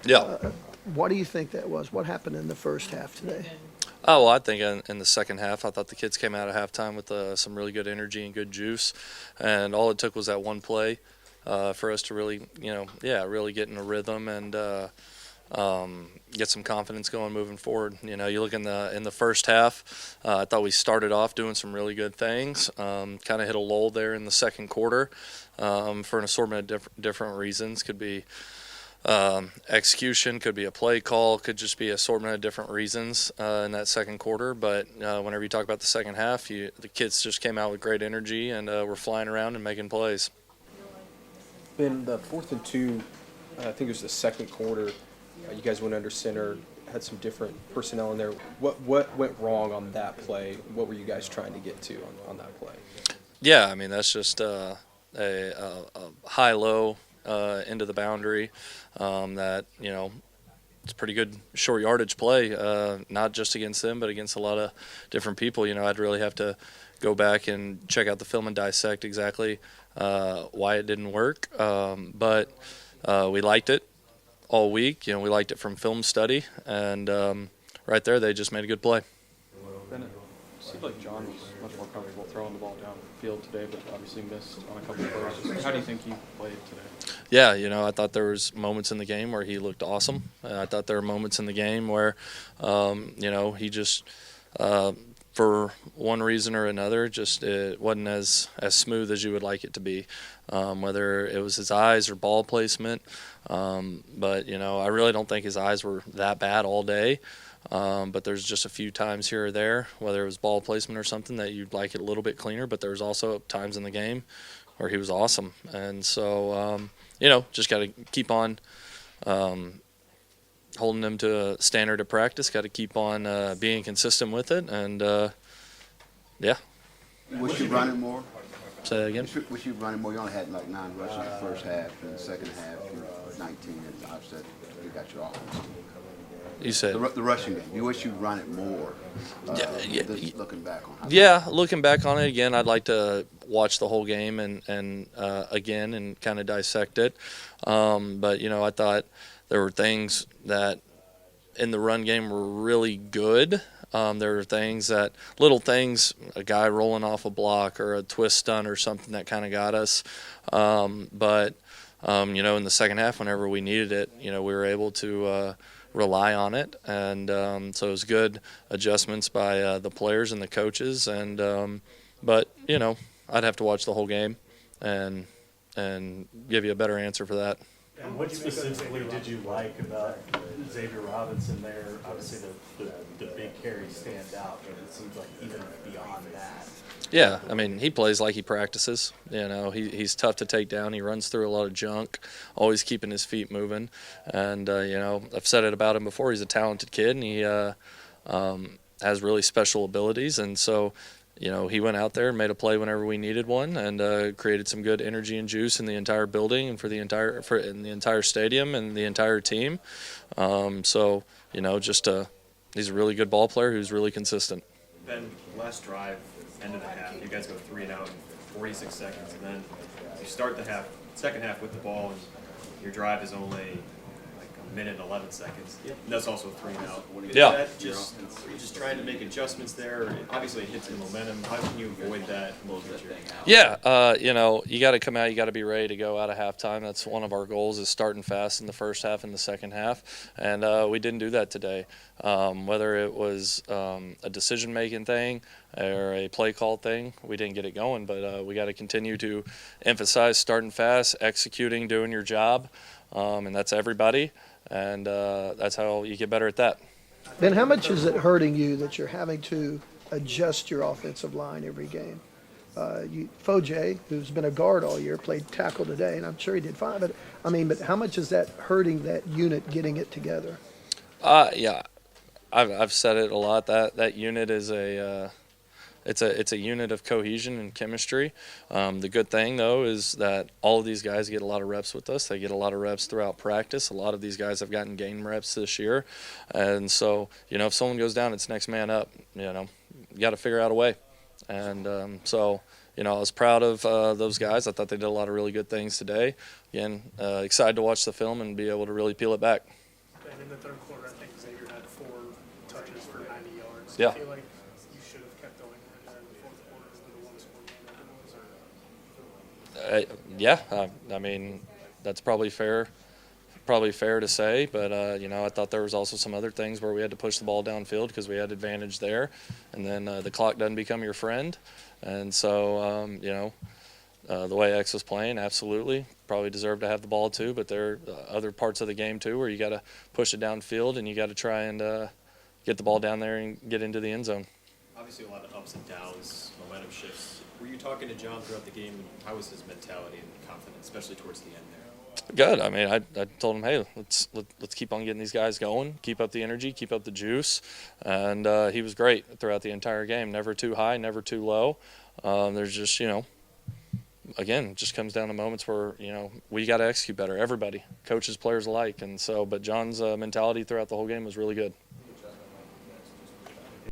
Yeah. What do you think that was? What happened in the first half today? Oh, well, I think in the second half, I thought the kids came out at halftime with some really good energy and good juice, and all it took was that one play for us to really, really get in a rhythm and get some confidence going moving forward. You look in the first half, I thought we started off doing some really good things. Kind of hit a lull there in the second quarter for an assortment of different reasons. Could be execution, could be a play call, could just be assortment of different reasons in that second quarter. But whenever you talk about the second half, the kids just came out with great energy and were flying around and making plays. Ben, the 4th and 2, I think it was the second quarter, you guys went under center, had some different personnel in there. What went wrong on that play? What were you guys trying to get to on that play? Yeah, I mean, that's just a high-low into the boundary that, it's a pretty good short yardage play, not just against them, but against a lot of different people. I'd really have to go back and check out the film and dissect exactly why it didn't work. But we liked it all week. We liked it from film study, and right there they just made a good play. Ben, it seemed like John was much more comfortable throwing the ball down the field today, but obviously missed on a couple of throws. How do you think he played today? Yeah, I thought there was moments in the game where he looked awesome. I thought there were moments in the game where, he just, for one reason or another, just it wasn't as smooth as you would like it to be, whether it was his eyes or ball placement. But, I really don't think his eyes were that bad all day. But there's just a few times here or there, whether it was ball placement or something, that you'd like it a little bit cleaner. But there was also times in the game where he was awesome. And so, just got to keep on holding them to a standard of practice, got to keep on being consistent with it. And, yeah. Wish you running more? Say that again? Wish you running more? You only had like 9 rushes in the first half, and the second half, you 19, and I said you got your offense. You said the rushing game. You wish you'd run it more. Looking back on. Looking back on it again, I'd like to watch the whole game and again and kind of dissect it. But I thought there were things that in the run game were really good. There were little things, a guy rolling off a block or a twist stunt or something that kind of got us. But in the second half, whenever we needed it, we were able to rely on it, and so it was good adjustments by the players and the coaches. And but I'd have to watch the whole game and give you a better answer for that. And what specifically did you like about Xavier Robinson there? Obviously, the big carries stand out, but it seems like even beyond that. Yeah, I mean, he plays like he practices. He's tough to take down. He runs through a lot of junk, always keeping his feet moving. And, I've said it about him before. He's a talented kid, and he has really special abilities. And so, he went out there and made a play whenever we needed one, and created some good energy and juice in the entire building and in the entire stadium and the entire team. He's a really good ball player who's really consistent. Ben, last drive, end of the half, you guys go 3 and out in 46 seconds, and then you start the second half with the ball, and your drive is only like a minute and 11 seconds. Yep. And that's also 3 and out. Yeah. Are you just trying to make adjustments there? Obviously, it hits the momentum. How can you avoid that in the future? Yeah, you got to come out. You got to be ready to go out of halftime. That's one of our goals, is starting fast in the first half and the second half. And we didn't do that today. Whether it was a decision-making thing or a play call thing, we didn't get it going. But we got to continue to emphasize starting fast, executing, doing your job, and that's everybody. And that's how you get better at that. Ben, how much is it hurting you that you're having to adjust your offensive line every game? Foje, who's been a guard all year, played tackle today, and I'm sure he did fine. But how much is that hurting that unit getting it together? Yeah, I've said it a lot. That unit is it's a unit of cohesion and chemistry. The good thing, though, is that all of these guys get a lot of reps with us. They get a lot of reps throughout practice. A lot of these guys have gotten game reps this year. And so, if someone goes down, it's next man up. You got to figure out a way. And I was proud of those guys. I thought they did a lot of really good things today. Again, excited to watch the film and be able to really peel it back. And in the third quarter, I think Xavier had 4 touches for 90 yards. Yeah. Do you feel like you should have kept going in there in the fourth quarter with a one-score game like it was? Yeah, I mean, that's probably fair to say, but I thought there was also some other things where we had to push the ball downfield because we had advantage there, and then the clock doesn't become your friend, and so the way X was playing, absolutely probably deserved to have the ball too, but there are other parts of the game too where you got to push it downfield and you got to try and get the ball down there and get into the end zone. Obviously, a lot of ups and downs, momentum shifts. Were you talking to John throughout the game? How was his mentality and confidence, especially towards the end there? Good. I mean, I told him, hey, let's keep on getting these guys going, keep up the energy, keep up the juice, and he was great throughout the entire game. Never too high, never too low. There's just again, it just comes down to moments where we got to execute better. Everybody, coaches, players alike, and so. But John's mentality throughout the whole game was really good.